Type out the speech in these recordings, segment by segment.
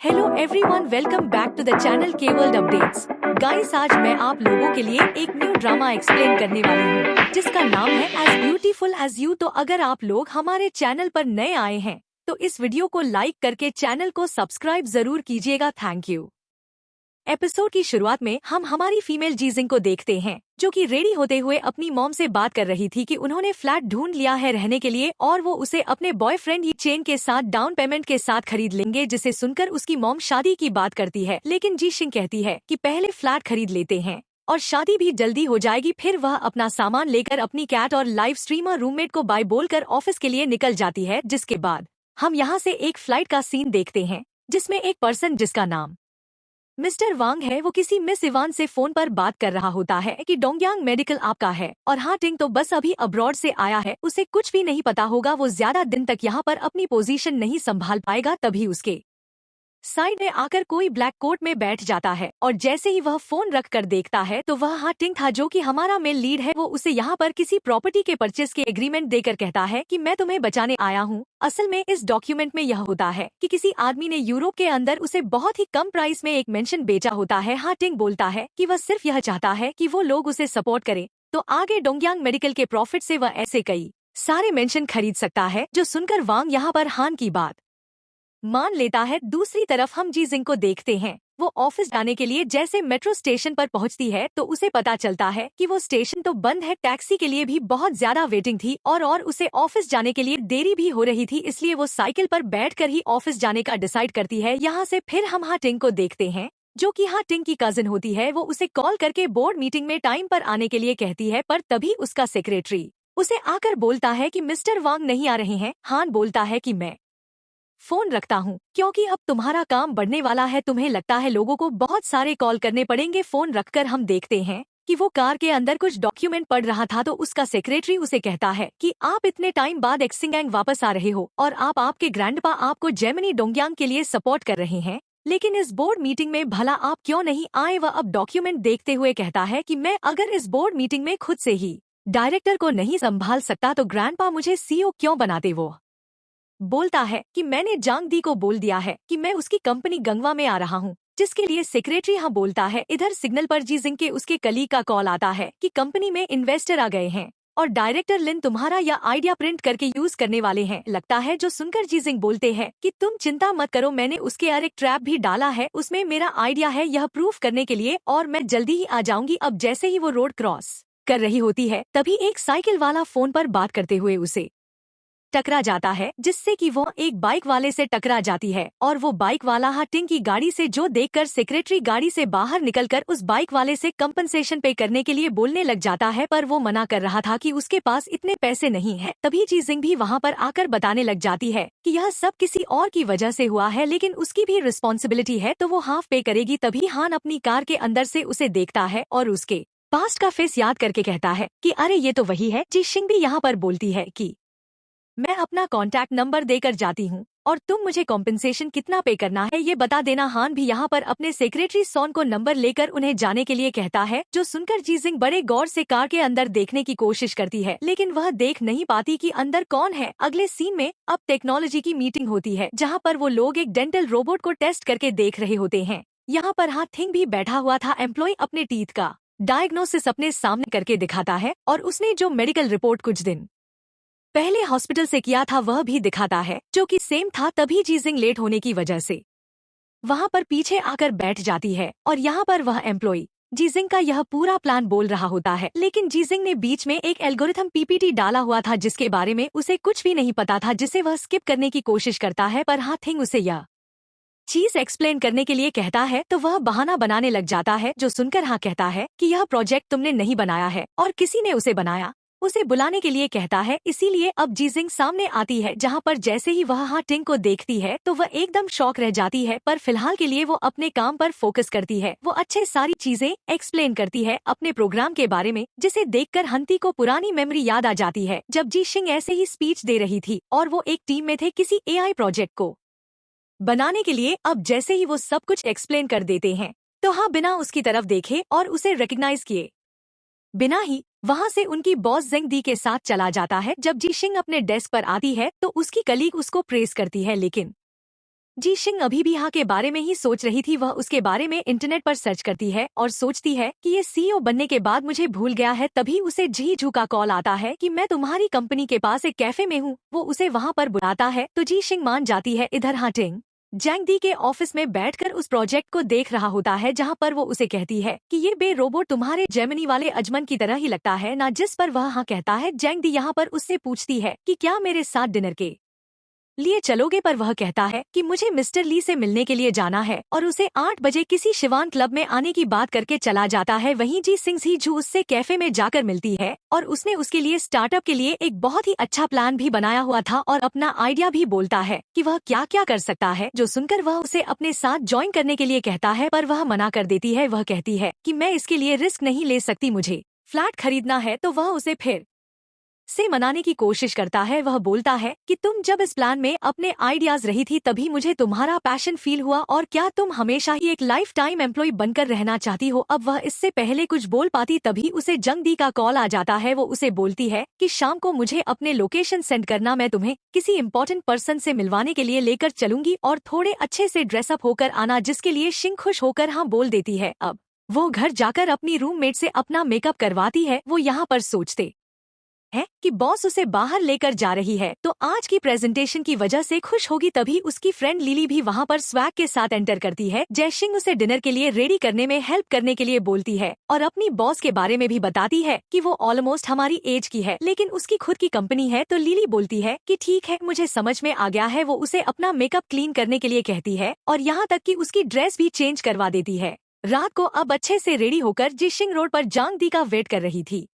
Hello everyone, welcome back to the channel के world updates. Guys, आज मैं आप लोगों के लिए एक न्यू ड्रामा एक्सप्लेन करने वाली हूँ जिसका नाम है एज ब्यूटीफुल एज यू। तो अगर आप लोग हमारे चैनल पर नए आए हैं तो इस वीडियो को लाइक करके चैनल को सब्सक्राइब जरूर कीजिएगा। Thank you. एपिसोड की शुरुआत में हम हमारी फीमेल जीजिंग को देखते हैं जो कि रेडी होते हुए अपनी मॉम से बात कर रही थी कि उन्होंने फ्लैट ढूंढ लिया है रहने के लिए और वो उसे अपने बॉयफ्रेंड ही चेन के साथ डाउन पेमेंट के साथ खरीद लेंगे, जिसे सुनकर उसकी मॉम शादी की बात करती है। लेकिन जीशिंग कहती है कि पहले फ्लैट खरीद लेते हैं और शादी भी जल्दी हो जाएगी। फिर वह अपना सामान लेकर अपनी कैट और लाइव स्ट्रीमर रूममेट को बाय बोलकर ऑफिस के लिए निकल जाती है। जिसके बाद हम यहाँ से एक फ्लाइट का सीन देखते हैं जिसमें एक पर्सन जिसका नाम मिस्टर वांग है वो किसी मिस इवान से फोन पर बात कर रहा होता है कि डोंगयांग मेडिकल आपका है और हाँ टिंग तो बस अभी अब्रॉड से आया है, उसे कुछ भी नहीं पता होगा, वो ज्यादा दिन तक यहाँ पर अपनी पोजीशन नहीं संभाल पाएगा। तभी उसके साइड में आकर कोई ब्लैक कोट में बैठ जाता है और जैसे ही वह फोन रख कर देखता है तो वह हाँ टिंग था जो कि हमारा मेल लीड है। वो उसे यहाँ पर किसी प्रॉपर्टी के परचेज के एग्रीमेंट देकर कहता है कि मैं तुम्हें बचाने आया हूँ। असल में इस डॉक्यूमेंट में यह होता है कि किसी आदमी ने यूरोप के अंदर उसे बहुत ही कम प्राइस में एक मेंशन बेचा होता है। हाँ टिंग बोलता है कि वह सिर्फ यह चाहता है कि वो लोग उसे सपोर्ट करें तो आगे डोंगयांग मेडिकल के प्रॉफिट से वह ऐसे कई सारे मेंशन खरीद सकता है। जो सुनकर वांग यहाँ पर हान की बात मान लेता है। दूसरी तरफ हम जीजिंग को देखते हैं, वो ऑफिस जाने के लिए जैसे मेट्रो स्टेशन पर पहुंचती है तो उसे पता चलता है कि वो स्टेशन तो बंद है। टैक्सी के लिए भी बहुत ज्यादा वेटिंग थी और उसे ऑफिस जाने के लिए देरी भी हो रही थी, इसलिए वो साइकिल पर बैठकर ही ऑफिस जाने का डिसाइड करती है। यहाँ से फिर हम हाँ टिंग को देखते हैं जो कि हाँ टिंग की कजिन होती है। वो उसे कॉल करके बोर्ड मीटिंग में टाइम पर आने के लिए कहती है, पर तभी उसका सेक्रेटरी उसे आकर बोलता है कि मिस्टर वांग नहीं आ रहे हैं। हान बोलता है कि मैं फोन रखता हूँ क्योंकि अब तुम्हारा काम बढ़ने वाला है, तुम्हें लगता है लोगों को बहुत सारे कॉल करने पड़ेंगे। फोन रखकर हम देखते हैं कि वो कार के अंदर कुछ डॉक्यूमेंट पढ़ रहा था तो उसका सेक्रेटरी उसे कहता है कि आप इतने टाइम बाद एक्सिंगैंग वापस आ रहे हो और आपके ग्रैंडपा आपको जेमिनी डोंगयांग के लिए सपोर्ट कर रहे हैं, लेकिन इस बोर्ड मीटिंग में भला आप क्यों नहीं आए। वह अब डॉक्यूमेंट देखते हुए कहता है कि मैं अगर इस बोर्ड मीटिंग में खुद से ही डायरेक्टर को नहीं संभाल सकता तो ग्रैंडपा मुझे सीईओ क्यों बनाते। वो बोलता है कि मैंने जांग दी को बोल दिया है कि मैं उसकी कंपनी गंगवा में आ रहा हूँ, जिसके लिए सेक्रेटरी हाँ बोलता है। इधर सिग्नल पर जीजिंग के उसके कलीग का कॉल आता है कि कंपनी में इन्वेस्टर आ गए हैं और डायरेक्टर लिन तुम्हारा या आइडिया प्रिंट करके यूज करने वाले हैं लगता है। जो सुनकर जीजिंग बोलते हैं कि तुम चिंता मत करो, मैंने उसके यार एक ट्रैप भी डाला है, उसमें मेरा आइडिया है यह प्रूफ करने के लिए और मैं जल्दी ही आ जाऊंगी। अब जैसे ही वो रोड क्रॉस कर रही होती है तभी एक साइकिल वाला फोन पर बात करते हुए उसे टकरा जाता है, जिससे कि वो एक बाइक वाले से टकरा जाती है और वो बाइक वाला हाँ टिंग की गाड़ी से जो देखकर सेक्रेटरी गाड़ी से बाहर निकलकर उस बाइक वाले से कंपनसेशन पे करने के लिए बोलने लग जाता है, पर वो मना कर रहा था कि उसके पास इतने पैसे नहीं है। तभी जीजिंग भी वहाँ पर आकर बताने लग जाती है कि यह सब किसी और की वजह से हुआ है, लेकिन उसकी भी रिस्पॉन्सिबिलिटी है तो वो हाफ पे करेगी। तभी हान अपनी कार के अंदर से उसे देखता है और उसके पास्ट का फेस याद करके कहता है कि अरे ये तो वही है। जीशिंग भी यहाँ पर बोलती है कि मैं अपना कॉन्टैक्ट नंबर देकर जाती हूँ और तुम मुझे कॉम्पेंसेशन कितना पे करना है ये बता देना। हान भी यहाँ पर अपने सेक्रेटरी सॉन को नंबर लेकर उन्हें जाने के लिए कहता है। जो सुनकर जीजिंग बड़े गौर से कार के अंदर देखने की कोशिश करती है, लेकिन वह देख नहीं पाती कि अंदर कौन है। अगले सीन में अब टेक्नोलॉजी की मीटिंग होती है जहाँ पर वो लोग एक डेंटल रोबोट को टेस्ट करके देख रहे होते हैं। यहाँ पर हाँ थिंग भी बैठा हुआ था। एम्प्लॉय अपने टीथ का डायग्नोसिस अपने सामने करके दिखाता है और उसने जो मेडिकल रिपोर्ट कुछ दिन पहले हॉस्पिटल से किया था वह भी दिखाता है जो कि सेम था। तभी जीजिंग लेट होने की वजह से वहां पर पीछे आकर बैठ जाती है और यहाँ पर वह एम्प्लॉय जीजिंग का यह पूरा प्लान बोल रहा होता है, लेकिन जीजिंग ने बीच में एक एल्गोरिथम पीपीटी डाला हुआ था जिसके बारे में उसे कुछ भी नहीं पता था, जिसे वह स्किप करने की कोशिश करता है। पर हाँ थिंग उसे यह चीज एक्सप्लेन करने के लिए कहता है तो वह बहाना बनाने लग जाता है। जो सुनकर हाँ कहता है कि यह प्रोजेक्ट तुमने नहीं बनाया है और किसी ने उसे बनाया, उसे बुलाने के लिए कहता है। इसीलिए अब जीजिंग सामने आती है जहाँ पर जैसे ही वह हाँ टिंग को देखती है तो वह एकदम शॉक रह जाती है, पर फिलहाल के लिए वो अपने काम पर फोकस करती है। वो अच्छे सारी चीजें एक्सप्लेन करती है अपने प्रोग्राम के बारे में, जिसे देखकर हंती को पुरानी मेमोरी याद आ जाती है जब जीशिंग ऐसे ही स्पीच दे रही थी और वो एक टीम में थे किसी एआई प्रोजेक्ट को बनाने के लिए। अब जैसे ही वो सब कुछ एक्सप्लेन कर देते हैं तो हाँ बिना उसकी तरफ देखे और उसे रिकग्नाइज किए बिना ही वहां से उनकी बॉस जेंग दी के साथ चला जाता है। जब जीशिंग अपने डेस्क पर आती है तो उसकी कलीग उसको प्रेस करती है, लेकिन जी शिंग अभी भी हाँ के बारे में ही सोच रही थी। वह उसके बारे में इंटरनेट पर सर्च करती है और सोचती है कि ये सीईओ बनने के बाद मुझे भूल गया है। तभी उसे जी झू का कॉल आता है कि मैं तुम्हारी कंपनी के पास एक कैफे में हूँ। वो उसे वहाँ पर बुलाता है तो जी शिंग मान जाती है। इधर हाँ टिंग जैंग दी के ऑफिस में बैठकर उस प्रोजेक्ट को देख रहा होता है जहाँ पर वो उसे कहती है कि ये बे रोबोट तुम्हारे जेमिनी वाले अजमन की तरह ही लगता है ना। जिस पर वह हाँ कहता है। जैंग दी यहाँ पर उससे पूछती है कि क्या मेरे साथ डिनर के लिए चलोगे, पर वह कहता है कि मुझे मिस्टर ली से मिलने के लिए जाना है और उसे 8 बजे किसी शिवान क्लब में आने की बात करके चला जाता है। वहीं जी सिंह ही जू उससे कैफे में जाकर मिलती है और उसने उसके लिए स्टार्टअप के लिए एक बहुत ही अच्छा प्लान भी बनाया हुआ था और अपना आइडिया भी बोलता है कि वह क्या क्या कर सकता है। जो सुनकर वह उसे अपने साथ ज्वाइन करने के लिए कहता है पर वह मना कर देती है। वह कहती है कि मैं इसके लिए रिस्क नहीं ले सकती, मुझे फ्लैट खरीदना है। तो वह उसे फिर से मनाने की कोशिश करता है। वह बोलता है कि तुम जब इस प्लान में अपने आइडियाज रही थी तभी मुझे तुम्हारा पैशन फील हुआ और क्या तुम हमेशा ही एक लाइफ टाइम एम्प्लॉय बनकर रहना चाहती हो। अब वह इससे पहले कुछ बोल पाती तभी उसे जंग दी का कॉल आ जाता है। वो उसे बोलती है कि शाम को मुझे अपने लोकेशन सेंड करना, मैं तुम्हें किसी इम्पोर्टेंट पर्सन से मिलवाने के लिए लेकर चलूंगी और थोड़े अच्छे से ड्रेसअप होकर आना। जिसके लिए शिंग खुश होकर हाँ बोल देती है। अब वो घर जाकर अपनी रूममेट से अपना मेकअप करवाती है। वो यहाँ पर सोचते है कि बॉस उसे बाहर लेकर जा रही है तो आज की प्रेजेंटेशन की वजह से खुश होगी। तभी उसकी फ्रेंड लिली भी वहाँ पर स्वैग के साथ एंटर करती है। जयशिंग उसे डिनर के लिए रेडी करने में हेल्प करने के लिए बोलती है और अपनी बॉस के बारे में भी बताती है कि वो ऑलमोस्ट हमारी एज की है लेकिन उसकी खुद की कंपनी है। तो लिली बोलती है कि ठीक है, मुझे समझ में आ गया है। वो उसे अपना मेकअप क्लीन करने के लिए कहती है और यहाँ तक कि उसकी ड्रेस भी चेंज करवा देती है। रात को अब अच्छे से रेडी होकर जिशिंग रोड पर जांग दी का वेट कर रही थी।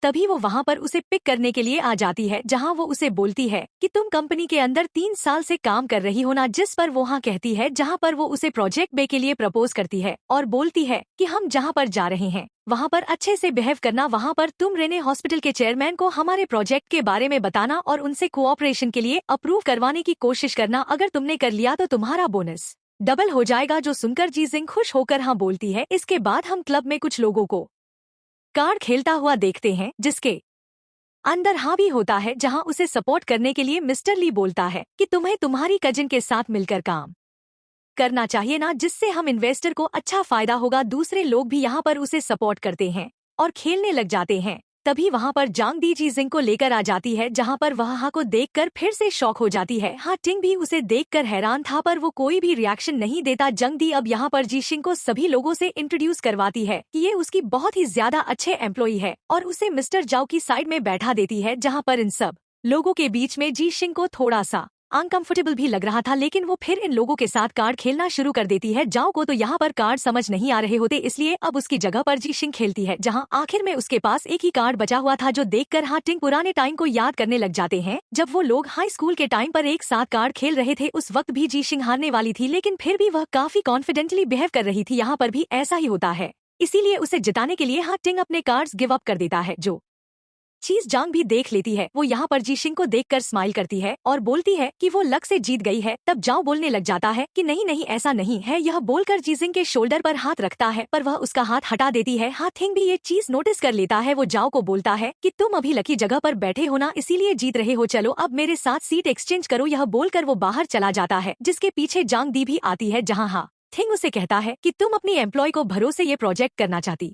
तभी वो वहाँ पर उसे पिक करने के लिए आ जाती है जहाँ वो उसे बोलती है कि तुम कंपनी के अंदर 3 साल से काम कर रही हो ना। जिस पर वो हाँ कहती है जहाँ पर वो उसे प्रोजेक्ट बे के लिए प्रपोज करती है और बोलती है कि हम जहाँ पर जा रहे हैं वहाँ पर अच्छे से बिहेव करना। वहाँ पर तुम रेने हॉस्पिटल के चेयरमैन को हमारे प्रोजेक्ट के बारे में बताना और उनसे कोऑपरेशन के लिए अप्रूव करवाने की कोशिश करना। अगर तुमने कर लिया तो तुम्हारा बोनस डबल हो जाएगा। जो सुनकर जी जिंग खुश होकर हाँ बोलती है। इसके बाद हम क्लब में कुछ लोगों को कार्ड खेलता हुआ देखते हैं जिसके अंदर हाँ भी होता है जहां उसे सपोर्ट करने के लिए मिस्टर ली बोलता है कि तुम्हें तुम्हारी कजिन के साथ मिलकर काम करना चाहिए ना, जिससे हम इन्वेस्टर को अच्छा फायदा होगा। दूसरे लोग भी यहाँ पर उसे सपोर्ट करते हैं और खेलने लग जाते हैं। तभी वहाँ पर जांग दी जी जिंग को लेकर आ जाती है जहाँ पर वह हाँ को देखकर फिर से शॉक हो जाती है। हाँ टिंग भी उसे देखकर हैरान था पर वो कोई भी रिएक्शन नहीं देता। जंग दी अब यहाँ पर जीशिंग को सभी लोगों से इंट्रोड्यूस करवाती है कि ये उसकी बहुत ही ज्यादा अच्छे एम्प्लॉई है और उसे मिस्टर जाओ की साइड में बैठा देती है जहाँ पर इन सब लोगों के बीच में जीशिंग को थोड़ा सा अनकंफर्टेबल भी लग रहा था लेकिन वो फिर इन लोगों के साथ कार्ड खेलना शुरू कर देती है। जाओ को तो यहाँ पर कार्ड समझ नहीं आ रहे होते इसलिए अब उसकी जगह पर जी शिंग खेलती है जहाँ आखिर में उसके पास एक ही कार्ड बचा हुआ था जो देखकर हाँ टिंग पुराने टाइम को याद करने लग जाते हैं जब वो लोग हाई स्कूल के टाइम पर एक साथ कार्ड खेल रहे थे। उस वक्त भी जी शिंग हारने वाली थी लेकिन फिर भी वह काफी कॉन्फिडेंटली बिहेव कर रही थी। यहाँ पर भी ऐसा ही होता है, इसीलिए उसे जिताने के लिए हाँ टिंग अपने कार्ड्स गिव अप कर देता है। जो चीज जांग भी देख लेती है वो यहाँ पर जीशिंग को देखकर स्माइल करती है और बोलती है कि वो लक से जीत गई है। तब जाओ बोलने लग जाता है कि नहीं नहीं ऐसा नहीं है। यह बोलकर जीजिंग के शोल्डर पर हाथ रखता है पर वह उसका हाथ हटा देती है। हाँ थिंग भी ये चीज नोटिस कर लेता है। वो जाओ को बोलता है कि तुम अभी लकी जगह पर बैठे हो ना, इसीलिए जीत रहे हो, चलो अब मेरे साथ सीट एक्सचेंज करो। यह बोलकर वो बाहर चला जाता है जिसके पीछे जांग दी भी आती है जहाँ हाँ थिंग उसे कहता है कि तुम अपनी एम्प्लॉय को भरोसे ये प्रोजेक्ट करना चाहती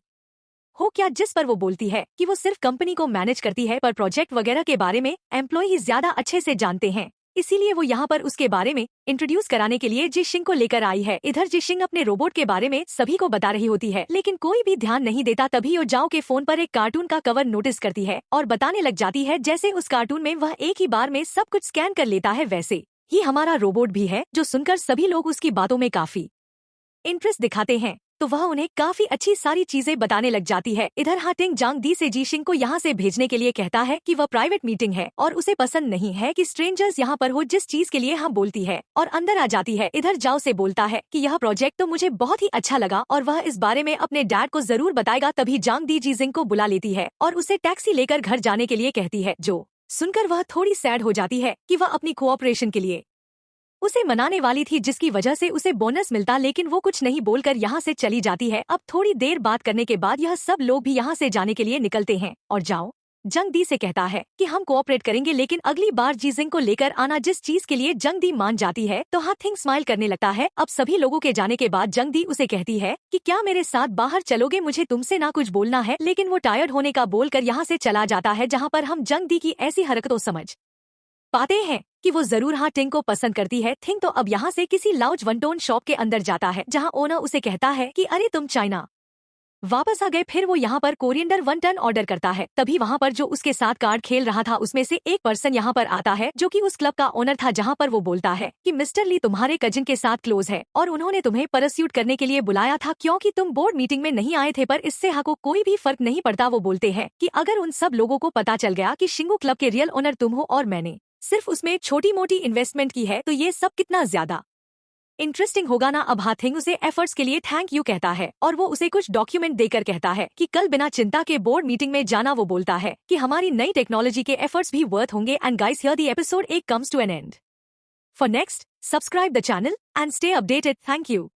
हो क्या। जिस पर वो बोलती है कि वो सिर्फ कंपनी को मैनेज करती है पर प्रोजेक्ट वगैरह के बारे में एम्प्लॉय ही ज्यादा अच्छे से जानते हैं, इसीलिए वो यहाँ पर उसके बारे में इंट्रोड्यूस कराने के लिए जिशिंग को लेकर आई है। इधर जिशिंग अपने रोबोट के बारे में सभी को बता रही होती है लेकिन कोई भी ध्यान नहीं देता। तभी वो जाओ के फोन पर एक कार्टून का कवर नोटिस करती है और बताने लग जाती है जैसे उस कार्टून में वह एक ही बार में सब कुछ स्कैन कर लेता है वैसे ही हमारा रोबोट भी है। जो सुनकर सभी लोग उसकी बातों में काफी इंटरेस्ट दिखाते हैं तो वह उन्हें काफी अच्छी सारी चीजें बताने लग जाती है। इधर हाटिंग जांग दी से जीशिंग को यहाँ से भेजने के लिए कहता है कि वह प्राइवेट मीटिंग है और उसे पसंद नहीं है कि स्ट्रेंजर्स यहाँ पर हो, जिस चीज के लिए हाँ बोलती है और अंदर आ जाती है। इधर जाओ से बोलता है कि यह प्रोजेक्ट तो मुझे बहुत ही अच्छा लगा और वह इस बारे में अपने डैड को जरूर बताएगा। तभी जांग दी जीजिंग को बुला लेती है और उसे टैक्सी लेकर घर जाने के लिए कहती है। जो सुनकर वह थोड़ी सैड हो जाती है कि वह अपनी कोऑपरेशन के लिए उसे मनाने वाली थी जिसकी वजह से उसे बोनस मिलता, लेकिन वो कुछ नहीं बोलकर यहाँ से चली जाती है। अब थोड़ी देर बात करने के बाद यह सब लोग भी यहाँ से जाने के लिए निकलते हैं और जाओ जंग दी से कहता है कि हम कोऑपरेट करेंगे, लेकिन अगली बार जीजिंग को लेकर आना। जिस चीज के लिए जंग दी मान जाती है तो हाथिंग स्माइल करने लगता है। अब सभी लोगों के जाने के बाद जंग दी उसे कहती है कि क्या मेरे साथ बाहर चलोगे, मुझे तुमसे ना कुछ बोलना है। लेकिन वो टायर्ड होने का बोलकर यहाँ से चला जाता है, जहाँ पर हम जंग दी की ऐसी हरकतों समझ पाते हैं कि वो जरूर हाँ टिंग को पसंद करती है। थिंग तो अब यहाँ से किसी लाउंज वनटोन शॉप के अंदर जाता है, जहाँ ओनर उसे कहता है कि अरे तुम चाइना वापस आ गए। फिर वो यहाँ पर कोरिएंडर वनटन ऑर्डर करता है। तभी वहाँ पर जो उसके साथ कार्ड खेल रहा था उसमें से एक पर्सन यहाँ पर आता है, जो कि उस क्लब का ओनर था, जहाँ पर वो बोलता है कि मिस्टर ली तुम्हारे कजिन के साथ क्लोज है और उन्होंने तुम्हें परस्यूट करने के लिए बुलाया था, क्योंकि तुम बोर्ड मीटिंग में नहीं आए थे। पर इससे हा को कोई भी फर्क नहीं पड़ता। वो बोलते हैं कि अगर उन सब लोगों को पता चल गया कि शिंगू क्लब के रियल ओनर तुम हो और मैंने सिर्फ उसमें छोटी मोटी इन्वेस्टमेंट की है, तो ये सब कितना ज्यादा इंटरेस्टिंग होगा ना। अब हाथिंग उसे एफर्ट्स के लिए थैंक यू कहता है और वो उसे कुछ डॉक्यूमेंट देकर कहता है कि कल बिना चिंता के बोर्ड मीटिंग में जाना। वो बोलता है कि हमारी नई टेक्नोलॉजी के एफर्ट्स भी वर्थ होंगे। And guys, here the episode 1 comes to an end. For next, subscribe the channel and stay updated. Thank you.